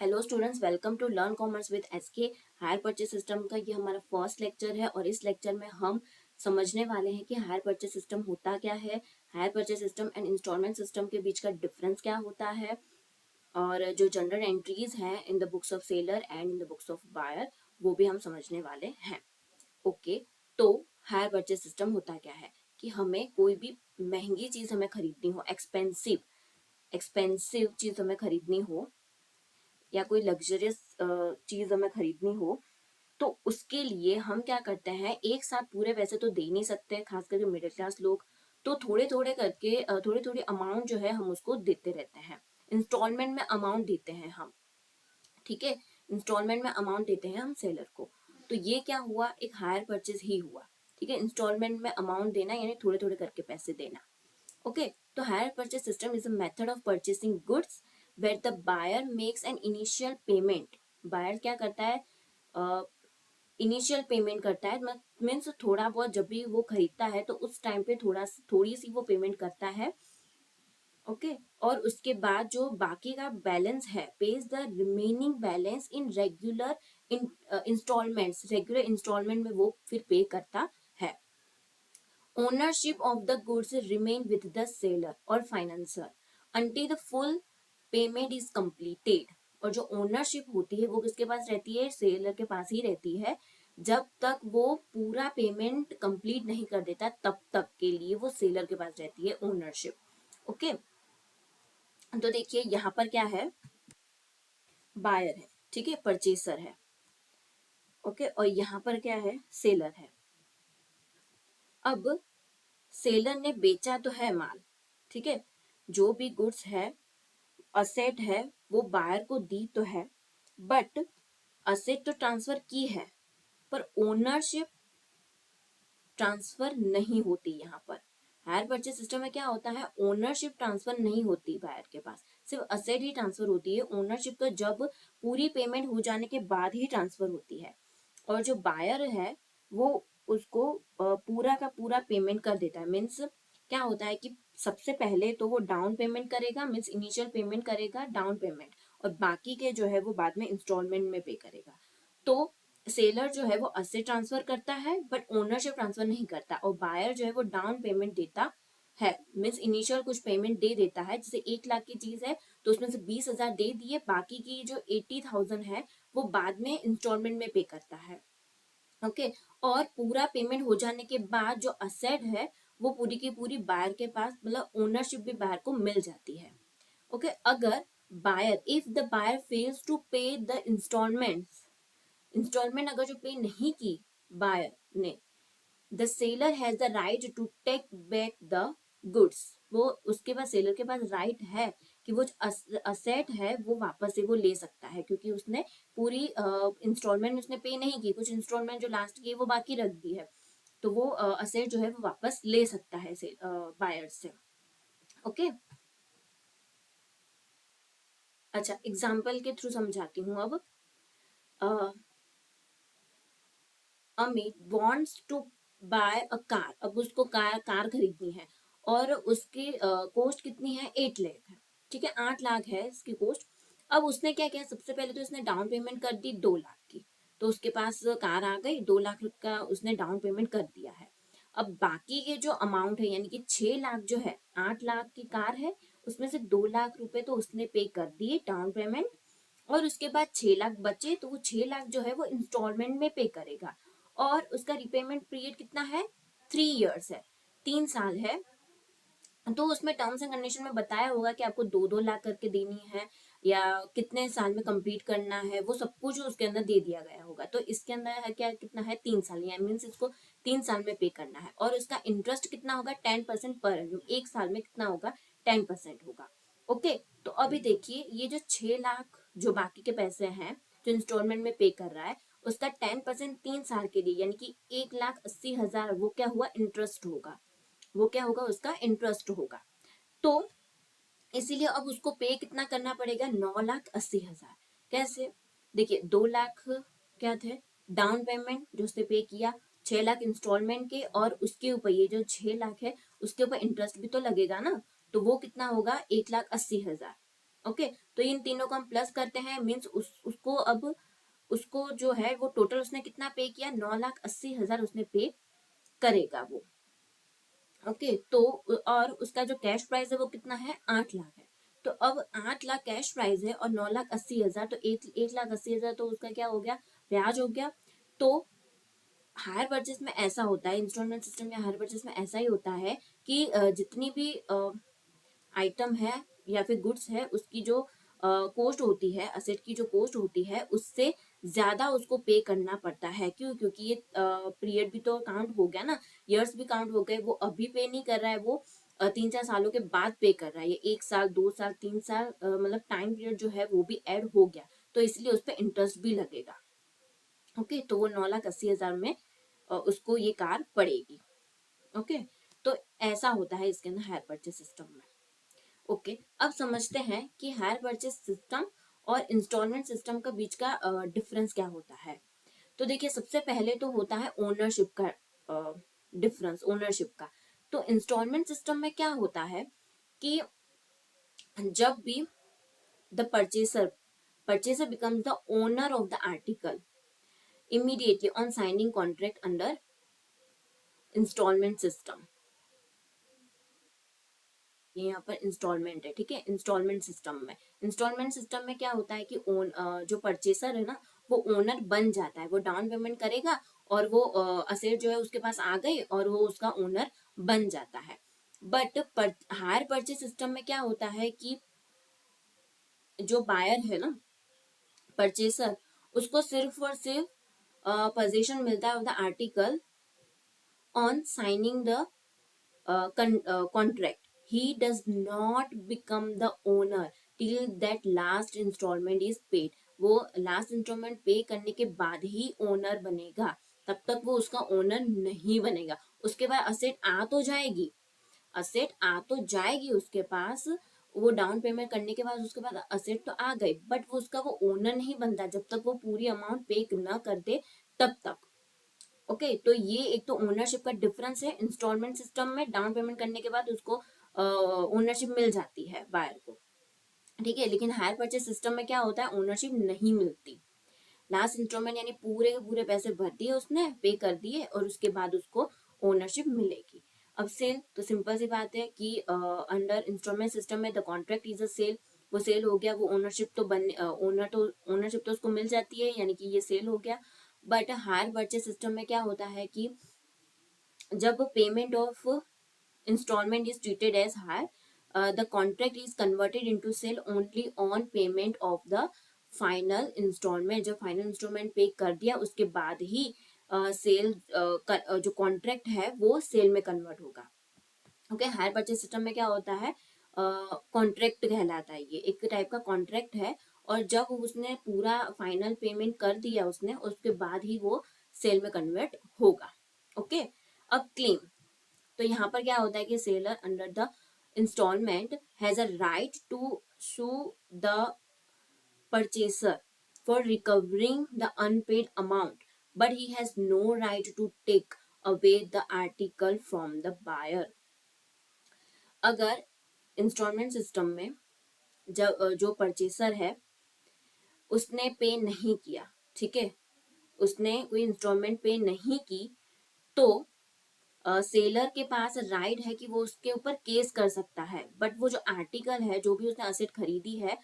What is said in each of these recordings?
Hello students, welcome to learn commerce with SK. Hire purchase system का ये हमारा first lecture है और इस लेक्चर में हम समझने वाले हैं कि हायर परचेज सिस्टम होता क्या है, hire purchase system and instalment system के बीच का डिफरेंस क्या होता है और जो जनरल एंट्रीज हैं in the books of seller and in the books of buyer वो भी हम समझने वाले हैं। ओके, तो हायर परचेज सिस्टम होता क्या है कि हमें कोई भी महंगी चीज हमें खरीदनी हो, एक्सपेंसिव एक्सपेंसिव चीज हमें खरीदनी हो या कोई लग्जरियस चीज हमें खरीदनी हो तो उसके लिए हम क्या करते हैं, एक साथ पूरे पैसे तो दे नहीं सकते, खास करके मिडिल क्लास लोग। तो थोड़े थोड़े करके थोड़े थोड़े अमाउंट जो है हम उसको देते रहते हैं, इंस्टॉलमेंट में अमाउंट देते हैं हम। ठीक है, इंस्टॉलमेंट में अमाउंट देते हैं हम सेलर को। तो ये क्या हुआ, एक हायर परचेज ही हुआ। ठीक है, इंस्टॉलमेंट में अमाउंट देना यानी थोड़े थोड़े करके पैसे देना। ओके, तो hire purchase system is a method of purchasing goods where the buyer makes an initial payment. Buyer क्या करता है, इनिशियल पेमेंट करता है, मीन्स थोड़ा बहुत जब भी वो खरीदता है तो उस टाइम पे थोड़ी सी वो पेमेंट करता है। ओके, और उसके बाद जो बाकी का बैलेंस है, pays the remaining balance in regular instalments, regular instalment में वो फिर पे करता है। Ownership of the goods remain with the seller और financier until the full payment is completed। और जो ओनरशिप होती है वो किसके पास रहती है, सेलर के पास ही रहती है। जब तक वो पूरा पेमेंट कंप्लीट नहीं कर देता तब तक के लिए वो सेलर के पास रहती है ओनरशिप। ओके, तो देखिए यहाँ पर क्या है, बायर है, ठीक है, परचेसर है। ओके, और यहाँ पर क्या है, सेलर है। अब सेलर ने बेचा तो है माल, ठीक है, जो भी गुड्स है, असेट है, वो बायर को दी तो है, बट असेट तो ट्रांसफर की है पर ओनरशिप ट्रांसफर नहीं होती। यहाँ पर हायर परचेज सिस्टम में क्या होता है, ओनरशिप ट्रांसफर नहीं होती बायर के पास, सिर्फ असेट ही ट्रांसफर होती है। ओनरशिप तो जब पूरी पेमेंट हो जाने के बाद ही ट्रांसफर होती है। और जो बायर है वो उसको पूरा का पूरा पेमेंट कर देता है। मीन्स क्या होता है कि सबसे पहले तो वो डाउन पेमेंट करेगा, मीन्स इनिशियल पेमेंट करेगा, डाउन पेमेंट, और बाकी के जो है वो बाद में इंस्टॉलमेंट में पे करेगा। तो सेलर जो है वो असेट ट्रांसफर करता है बट ओनरशिप ट्रांसफर नहीं करता, और बायर जो है वो डाउन पेमेंट देता है, मीन्स इनिशियल कुछ पेमेंट दे देता है। जैसे 1 लाख की चीज है तो उसमें से 20,000 दे दिए, बाकी की जो 80,000 है वो बाद में इंस्टॉलमेंट में पे करता है। ओके, और पूरा पेमेंट हो जाने के बाद जो असेट है वो पूरी की पूरी बायर के पास, मतलब ओनरशिप भी बायर को मिल जाती है। ओके, अगर buyer, if the buyer fails to pay the instalment अगर जो पे नहीं की बायर ने, the seller has the right to take back the goods. वो उसके पास, सेलर के पास राइट है कि वो असेट है वो वापस से वो ले सकता है, क्योंकि उसने पूरी इंस्टॉलमेंट उसने पे नहीं की, कुछ इंस्टॉलमेंट जो लास्ट की है वो बाकी रख दी है, तो वो असेट जो है वो वापस ले सकता है से बायर से। ओके, अच्छा एग्जाम्पल के थ्रू समझाती हूँ अब। Amit wants to buy a car, अब उसको कार खरीदनी है और उसकी कॉस्ट कितनी है, 8 लाख है। ठीक है, 8 लाख है इसकी कॉस्ट। अब उसने क्या किया, सबसे पहले तो इसने डाउन पेमेंट कर दी 2 लाख की, तो उसके पास कार आ गई, 2 लाख का उसने डाउन पेमेंट कर दिया है। अब बाकी के जो अमाउंट है यानी कि 6 लाख जो है, 8 लाख की कार है, उसमें से 2 लाख रुपए तो उसने पे कर दिए डाउन पेमेंट, और उसके बाद 6 लाख बचे, तो वो 6 लाख जो है वो इंस्टॉलमेंट में पे करेगा। और उसका रिपेमेंट पीरियड कितना है, 3 इयर्स है, 3 साल है। तो उसमें टर्म्स एंड कंडीशन में बताया होगा कि आपको 2-2 लाख करके देनी है या कितने साल में कंप्लीट करना है, वो सब कुछ उसके अंदर दे दिया गया होगा। तो इसके अंदर है क्या, कितना है, 3 साल, यानी मीन्स इसको 3 साल में पे करना है। और उसका इंटरेस्ट कितना होगा, 10% पर एनम, 1 साल में कितना होगा, 10% होगा। ओके, तो अभी देखिए ये जो 6 लाख जो बाकी के पैसे हैं जो इंस्टॉलमेंट में पे कर रहा है, उसका 10% 3 साल के लिए यानी कि 1,80,000 वो क्या हुआ, इंटरेस्ट होगा। वो क्या होगा, उसका इंटरेस्ट होगा। तो इसीलिए अब उसको पे कितना करना पड़ेगा, 9,80,000। कैसे, देखिए 2 लाख क्या थे डाउन पेमेंट जो उसने पे किया, 6 लाख इंस्टॉलमेंट के, और उसके ऊपर ये जो 6 लाख है उसके ऊपर इंटरेस्ट भी तो लगेगा ना, तो वो कितना होगा, 1,80,000। ओके, तो इन तीनों को हम प्लस करते हैं, मीन्स उसको अब उसको जो है वो टोटल उसने कितना पे किया, 9,80,000 उसने पे करेगा वो। ओके, तो और उसका जो कैश प्राइस है वो कितना है, 8 लाख है। तो अब 8 लाख कैश प्राइस है और 9,80,000, तो 1,80,000 तो उसका क्या हो गया, ब्याज हो गया। तो हायर परचेस में ऐसा होता है, इंस्टॉलमेंट सिस्टम या हायर परचेस में ऐसा ही होता है कि जितनी भी आइटम है या फिर गुड्स है, उसकी जो कॉस्ट होती है, असेट की जो कॉस्ट होती है, उससे ज्यादा उसको पे करना पड़ता है। क्यों? क्योंकि ये पीरियड भी तो काउंट हो गया ना, ईयर्स भी काउंट हो गए। वो अभी पे नहीं कर रहा है, वो 3-4 सालों के बाद पे कर रहा है। ये 1 साल, 2 साल, 3 साल मतलब टाइम पीरियड जो है वो भी ऐड हो गया, तो इसलिए उस पर इंटरेस्ट भी लगेगा। ओके, तो वो 9,80,000 में उसको ये कार पड़ेगी। ओके, तो ऐसा होता है इसके अंदर हायर परचेस सिस्टम में। ओके, अब समझते हैं कि हायर परचेस सिस्टम और इंस्टॉलमेंट सिस्टम का बीच का डिफरेंस क्या होता है। तो देखिए, सबसे पहले तो होता है ओनरशिप का डिफरेंस, ओनरशिप का। तो इंस्टॉलमेंट सिस्टम में क्या होता है कि जब भी the purchaser becomes the owner of the article immediately on signing contract under instalment system. ये यहाँ पर इंस्टॉलमेंट है, ठीक है। इंस्टॉलमेंट सिस्टम में क्या होता है कि जो परचेसर है ना, वो ओनर बन जाता है। वो डाउन पेमेंट करेगा और वो असेट जो है उसके पास आ गई और वो उसका ओनर बन जाता है। बट हायर परचेस सिस्टम में क्या होता है कि जो बायर है ना, परचेसर, उसको सिर्फ और सिर्फ पोजीशन मिलता है of the article on signing the contract. He does not become the owner till that last installment is paid. वो लास्ट इंस्टॉलमेंट पे करने के बाद ही ओनर बनेगा, तब तक वो उसका ओनर नहीं बनेगा। उसके बाद असेट आ तो जाएगी, उसके पास। वो डाउन पेमेंट करने के बाद उसके बाद असेट तो आ गई, बट वो उसका वो ओनर नहीं बनता जब तक वो पूरी अमाउंट पे न कर दे तब तक। ओके, तो ये एक तो ओनरशिप का डिफरेंस है। इंस्टॉलमेंट सिस्टम में डाउन पेमेंट करने के बाद उसको ओनरशिप मिल जाती है बायर को, ठीक है। लेकिन हायर परचेस सिस्टम में क्या होता है, ओनरशिप नहीं मिलती। लास्ट इंस्टॉलमेंट यानी पूरे के पूरे पैसे भर दिए उसने, पे कर दिए, और उसके बाद उसको ओनरशिप मिलेगी। अब सेल, तो सिंपल सी बात है कि अंडर इंस्टॉलमेंट सिस्टम में the contract is a sale. वो सेल हो गया, वो ओनरशिप तो बन ओनरशिप तो उसको मिल जाती है, यानी कि ये सेल हो गया। बट हायर परचेस सिस्टम में क्या होता है कि जब payment of installment is treated as hire, the contract is converted into sale only on payment of the final installment। जब फाइनल इंस्टॉलमेंट पे कर दिया उसके बाद ही सेल जो कॉन्ट्रैक्ट है वो सेल में कन्वर्ट होगा। ओके, हायर परचेज सिस्टम में क्या होता है, कॉन्ट्रैक्ट कहलाता है, ये एक टाइप का कॉन्ट्रैक्ट है। और जब उसने पूरा फाइनल पेमेंट कर दिया उसने, उसके बाद ही वो सेल में कन्वर्ट होगा। ओके, अब क्लेम, तो यहाँ पर क्या होता है कि seller under the instalment has a right to sue the purchaser for recovering the unpaid amount, but he has no right to take away the article from the buyer. अगर instalment system में जब जो purchaser है उसने पे नहीं किया, ठीक है, उसने कोई इंस्टॉलमेंट पे नहीं की, तो सेलर के पास राइट है कि वो उसके ऊपर केस कर सकता है। बट वो जो आर्टिकल है, जो भी उसने असेट खरीदी है,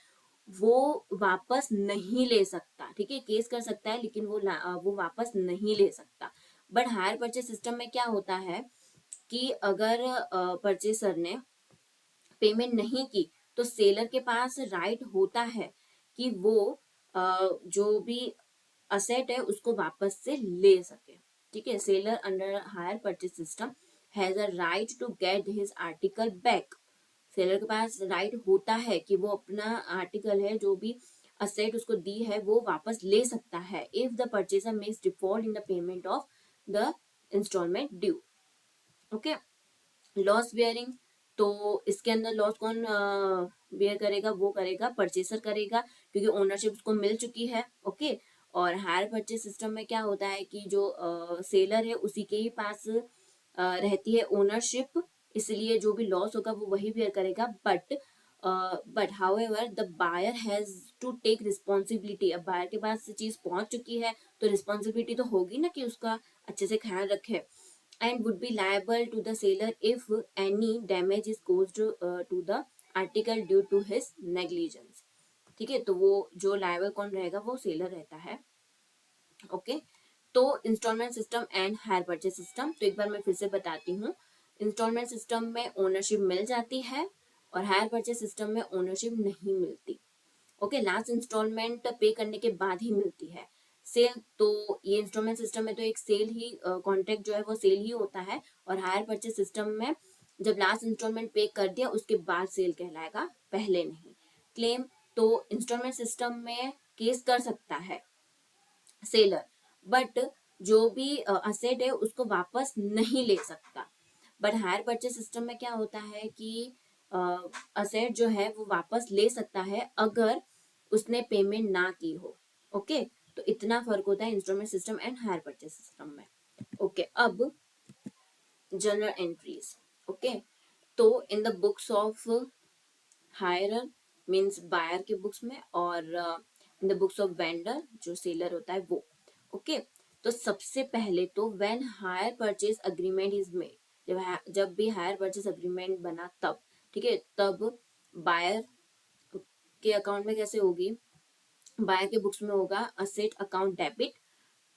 वो वापस नहीं ले सकता, ठीक है। केस कर सकता है लेकिन वो वापस नहीं ले सकता। बट हायर परचेस सिस्टम में क्या होता है कि अगर परचेसर ने पेमेंट नहीं की, तो सेलर के पास राइट होता है कि वो जो भी असेट है उसको वापस से ले सके, ठीक है। Seller under hire purchase system has a right to get his article back. Seller के पास राइट होता है कि वो अपना आर्टिकल है, जो भी असेट उसको दी है, वो वापस ले सकता है if the purchaser makes default in the payment of the instalment due. Okay, loss bearing, तो इसके अंदर लॉस कौन बियर करेगा, वो करेगा परचेसर करेगा, क्योंकि ओनरशिप उसको मिल चुकी है। ओके, और हायर परचेस सिस्टम में क्या होता है कि जो सेलर है उसी के ही पास रहती है ओनरशिप, इसलिए जो भी लॉस होगा वो वही बियर करेगा। But but however the buyer has to take responsibility. अब बायर के पास से चीज पहुंच चुकी है तो रिस्पॉन्सिबिलिटी तो होगी ना कि उसका अच्छे से ख्याल रखे, and would be liable to the seller if any damage is caused to the article due to his negligence. ठीक है, तो वो जो लायबल कौन रहेगा, वो सेलर रहता है। ओके, तो instalment system and hire purchase system, तो एक बार मैं फिर से बताती हूँ। इंस्टॉलमेंट सिस्टम में ओनरशिप मिल जाती है और हायर परचेज सिस्टम में ओनरशिप नहीं मिलती। ओके, लास्ट इंस्टॉलमेंट पे करने के बाद ही मिलती है। सेल, तो ये इंस्टॉलमेंट सिस्टम में तो एक सेल ही कॉन्ट्रैक्ट जो है वो सेल ही होता है, और हायर परचेज सिस्टम में जब लास्ट इंस्टॉलमेंट पे कर दिया उसके बाद सेल कहलाएगा, पहले नहीं। क्लेम, तो इंस्टॉलमेंट सिस्टम में केस कर सकता है सेलर, बट जो भी असेट है उसको वापस नहीं ले सकता। बट हायर परचेज सिस्टम में क्या होता है कि असेट जो है वो वापस ले सकता है अगर उसने पेमेंट ना की हो। ओके, तो इतना फर्क होता है instalment system and hire purchase system में। ओके, अब जनरल एंट्रीज। ओके, तो in the books of hirer means buyer के बुक्स में, और in the books of vendor जो सेलर होता है वो। ओके, तो सबसे पहले तो when hire purchase agreement is made, जब भी हायर परचेज अग्रीमेंट बना तब, ठीक है, तब बायर के अकाउंट में कैसे होगी, बायर के बुक्स में होगा asset account debit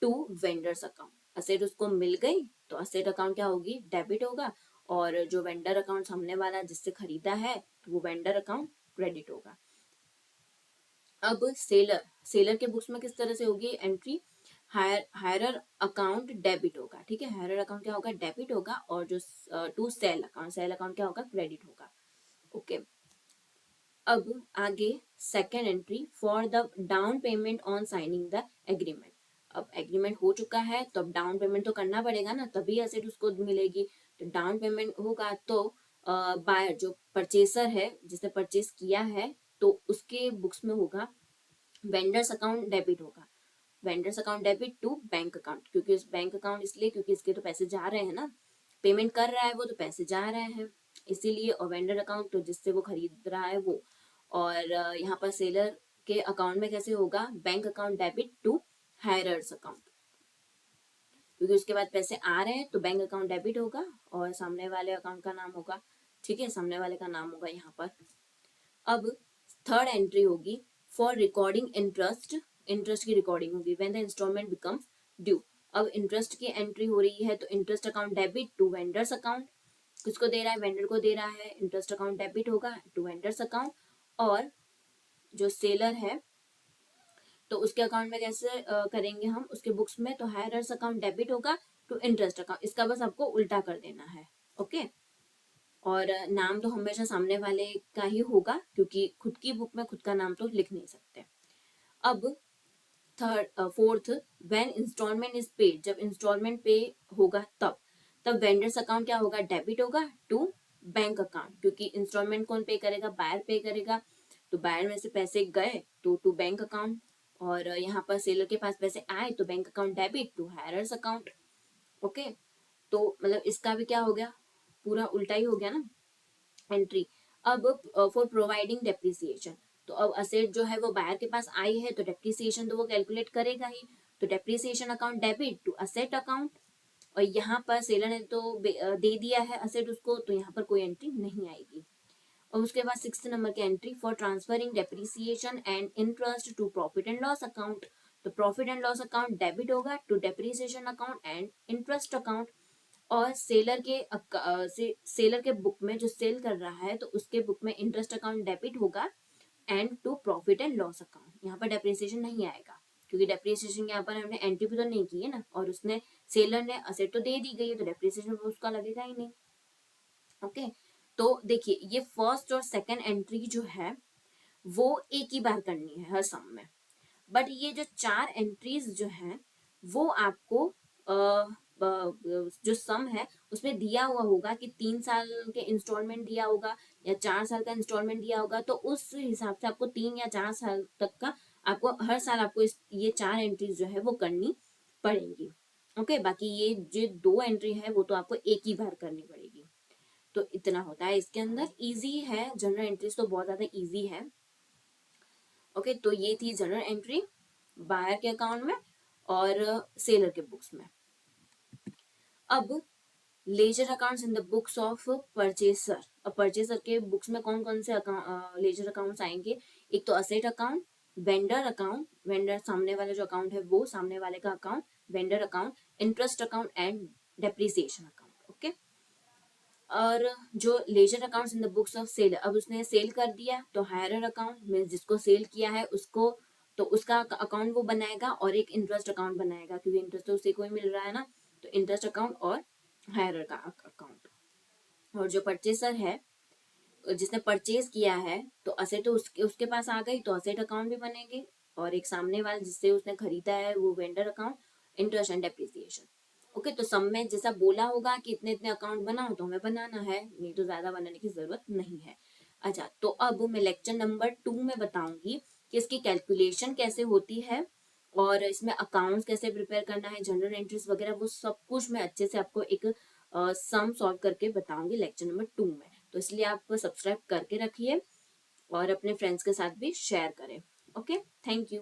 to vendor's account. Asset उसको मिल गई तो असेट अकाउंट क्या होगी, डेबिट होगा, और जो वेंडर अकाउंट सामने वाला जिससे खरीदा है तो वो वेंडर अकाउंट क्रेडिट होगा। अब सेलर, सेलर के बुक्स में किस तरह से होगी एंट्री, हायरर अकाउंट डेबिट होगा। ठीक है, हायरर अकाउंट क्या होगा, डेबिट होगा, और जो to sale account, sale account क्या होगा, क्रेडिट होगा। ओके, अब आगे second entry for the down payment on signing the agreement. अब एग्रीमेंट हो चुका है तो अब डाउन पेमेंट तो करना पड़ेगा ना, तभी एसेट उसको मिलेगी। तो डाउन पेमेंट होगा तो बायर जो परचेसर है जिसने परचेस किया है तो उसके बुक्स में होगा वेंडर्स अकाउंट डेबिट होगा, vendor's account debit to bank account, क्योंकि इस बैंक अकाउंट इसलिए क्योंकि इसके तो पैसे जा रहे हैं ना, पेमेंट कर रहा है वो तो पैसे जा रहे हैं इसीलिए, और वेंडर अकाउंट तो जिससे वो खरीद रहा है वो। और यहाँ पर सेलर के अकाउंट में कैसे होगा, bank account debit to hirer's account, क्योंकि उसके बाद पैसे आ रहे हैं तो बैंक अकाउंट डेबिट होगा और सामने वाले अकाउंट का नाम होगा, ठीक है, सामने वाले का नाम होगा यहाँ पर। अब थर्ड एंट्री होगी फॉर रिकॉर्डिंग इंटरेस्ट, इंटरेस्ट की रिकॉर्डिंग होगी when the instalment becomes due. अब इंटरेस्ट की एंट्री हो रही है तो interest account debit to vendor's account, किसको दे रहा है, वेंडर को दे रहा है, इंटरेस्ट अकाउंट डेबिट होगा टू वेंडर्स अकाउंट, और जो सेलर है तो उसके अकाउंट में कैसे करेंगे हम, उसके बुक्स में तो हायरर्स अकाउंट डेबिट होगा टू इंटरेस्ट अकाउंट, इसका बस आपको उल्टा कर देना है। ओके, और नाम तो हमेशा सामने वाले का ही होगा क्योंकि खुद की बुक में खुद का नाम तो लिख नहीं सकते। अब third fourth, when instalment is paid, जब इंस्टॉलमेंट पे होगा तब वेंडर्स अकाउंट क्या होगा, डेबिट होगा टू बैंक अकाउंट, क्योंकि इंस्टॉलमेंट कौन पे करेगा, बायर पे करेगा, तो बायर में से पैसे गए तो टू बैंक अकाउंट, और यहाँ पर सेलर के पास पैसे आए तो bank account debit to hirer's account. Okay, तो मतलब इसका भी क्या हो गया, पूरा उल्टा ही हो गया ना एंट्री। अब फॉर प्रोवाइडिंग डेप्रिसिएशन, तो अब असेट जो है वो बायर के पास आई है तो डेप्रिसिएशन तो वो कैलकुलेट करेगा ही, तो depreciation account debit to asset account, और यहाँ पर सेलर ने तो दे दिया है असेट उसको तो यहाँ पर कोई एंट्री नहीं आएगी। और उसके बाद 6 नंबर की entry for transferring depreciation and interest to profit and loss account, तो profit and loss account debit होगा to depreciation account and interest account, और सेलर के बुक में जो सेल कर रहा है तो उसके बुक में इंटरेस्ट अकाउंट डेबिट होगा and to profit and loss account, यहाँ पर डेप्रिसिएशन नहीं आएगा क्योंकि डेप्रिसिएशन यहाँ पर हमने एंट्री भी तो नहीं की है ना, और उसने सेलर ने असेट तो दे दी गई है तो डेप्रिसिएशन उसका लगेगा ही नहीं। ओके, तो देखिए ये फर्स्ट और सेकंड एंट्री जो है वो एक ही बार करनी है हर सम में, बट ये जो 4 एंट्रीज जो हैं वो आपको जो सम है उसमें दिया हुआ होगा कि 3 साल के इंस्टॉलमेंट दिया होगा या 4 साल का इंस्टॉलमेंट दिया होगा, तो उस हिसाब से आपको 3 या 4 साल तक का आपको हर साल आपको ये 4 एंट्रीज जो है वो करनी पड़ेंगी। ओके, बाकी ये जो 2 एंट्री है वो तो आपको एक ही बार करनी पड़ेगी। तो इतना होता है इसके अंदर। इजी है, जनरल एंट्रीज तो बहुत ज्यादा इजी है। ओके, तो ये थी जनरल एंट्री बायर के अकाउंट में और सेलर के बुक्स में। अब ledger accounts in the books of purchaser. अब परचेसर के बुक्स में कौन कौन से लेजर अकाउंट्स आएंगे? एक तो asset account, vendor account, vendor सामने वाला जो अकाउंट है वो, सामने वाले का account, vendor account, interest account and depreciation account. Okay, और जो ledger accounts in the books of sale, अब उसने सेल कर दिया तो हायरर अकाउंट में जिसको सेल किया है उसको, तो उसका अकाउंट वो बनाएगा और एक इंटरेस्ट अकाउंट बनाएगा, क्योंकि इंटरेस्ट तो उसी को ही मिल रहा है ना, तो इंटरेस्ट अकाउंट और हायरर का अकाउंट। और जो परचेसर है, जिसने परचेज किया है, तो असेट तो उसके पास आ गई, तो असेट अकाउंट भी बनेंगे, और एक सामने वाला जिससे उसने खरीदा है वो vendor account, interest and depreciation. Okay, तो सब में जैसा बोला होगा कि इतने इतने अकाउंट बनाओ, तो हमें बनाना है, नहीं तो ज्यादा बनाने की जरूरत नहीं है। अच्छा, तो अब मैं लेक्चर नंबर 2 में बताऊंगी कि इसकी कैलकुलेशन कैसे होती है और इसमें अकाउंट्स कैसे प्रिपेयर करना है, जनरल एंट्रीज वगैरह, वो सब कुछ मैं अच्छे से आपको एक सम सॉल्व करके बताऊंगी लेक्चर नंबर 2 में। तो इसलिए आप सब्सक्राइब करके रखिए और अपने फ्रेंड्स के साथ भी शेयर करें। Okay, thank you.